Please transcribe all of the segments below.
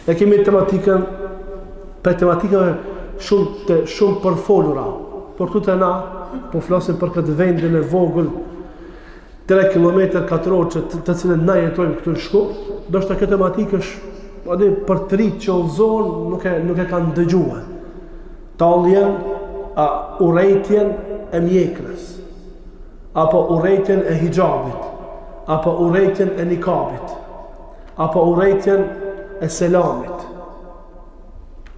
E kemi tematikën, për tematikëve shumë përfolura, por këtu të na, po flasim për këtë vendin e vogël 3 km katror të cilën na jetojmë këtu në Shkup, do shta këtë tematikë është për të rritë që udhëzohen nuk e kanë dëgjuar. Talljen, urrejtjen e mjekrës, apo urrejtjen e hijabit, apo urrejtjen e nikabit, apo urrejtjen e selamit.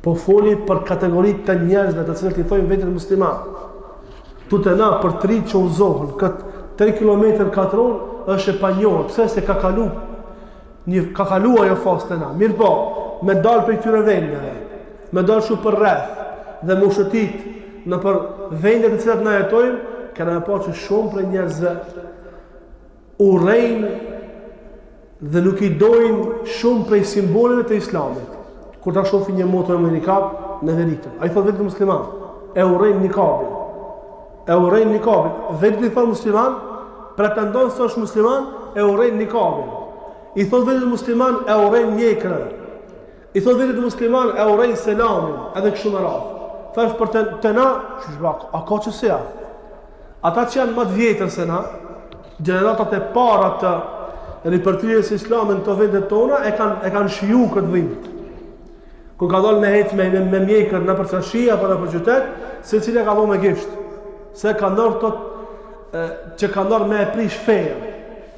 Po foli për kategoritë të njerëzve të cilët i thojnë vetë musliman. Tu të na për të rritë që udhëzohen këtë 3 km katror është e panjohur. Pse se ka kaluar ajo fazë të na. Mirë po, me dalë për këtyre vendeve, me dalë shumë për rreth dhe më shëtit në për vendet të cilat na jetojmë, kena e pa që shumë për njerëzve urrejnë dhe nuk i dojnë shumë prej simboleve të islamit. Kur ta shohin një motor me nikab, në veritën. Ai thot vetë musliman, e urrejnë nikabin. E urrejnë nikabin. Vetë i thot musliman, pretendon se është musliman, e urrejnë nikabin. I thot vetë musliman, e urrejnë mjekrën. I thot vetë musliman, e urrejnë selamin, edhe kështu me radhë. Thash për të na, a ka që se ja? Ata që janë më të vjetër se na, gjeneratat e para të ripërtrirjes islamin të vendet tona, e kanë shiju këtë vend. Kur ka dalë me hecë me mjekër në për qashia apo në për qytet, se cilë ka dhonë me gisht. Se ka nërë që ka nërë me e prish feja.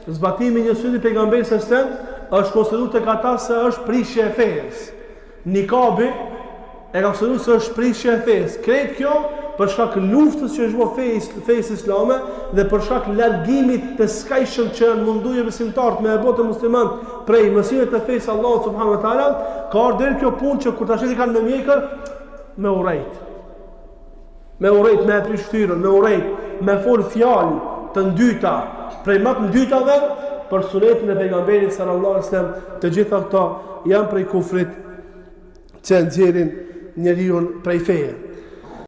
Zbatimi një syni pejgamberi se është konsideruar tek ata se është prishje e fejes. Nikabi e ka konsideruar se është prishje e fejes. Kretë kjo për shkak luftës që është bërë fejës islame dhe për shkak largimit të skajshëm që janë munduar besimtarët me e botë musliman prej mësimeve të fejës Allahut subhanahu wa taala, ka ardhur kjo punë që kur tash i kanë me mjekër me urrejt. Me urrejt, me prish fytyrën, me urrejt, me fol fjalë të ndyta, prej më të ndytave për sunetin e pejgamberit sallallahu alaihi wasallam. Të gjitha këto janë prej kufrit që nxjerrin njeriu prej feje.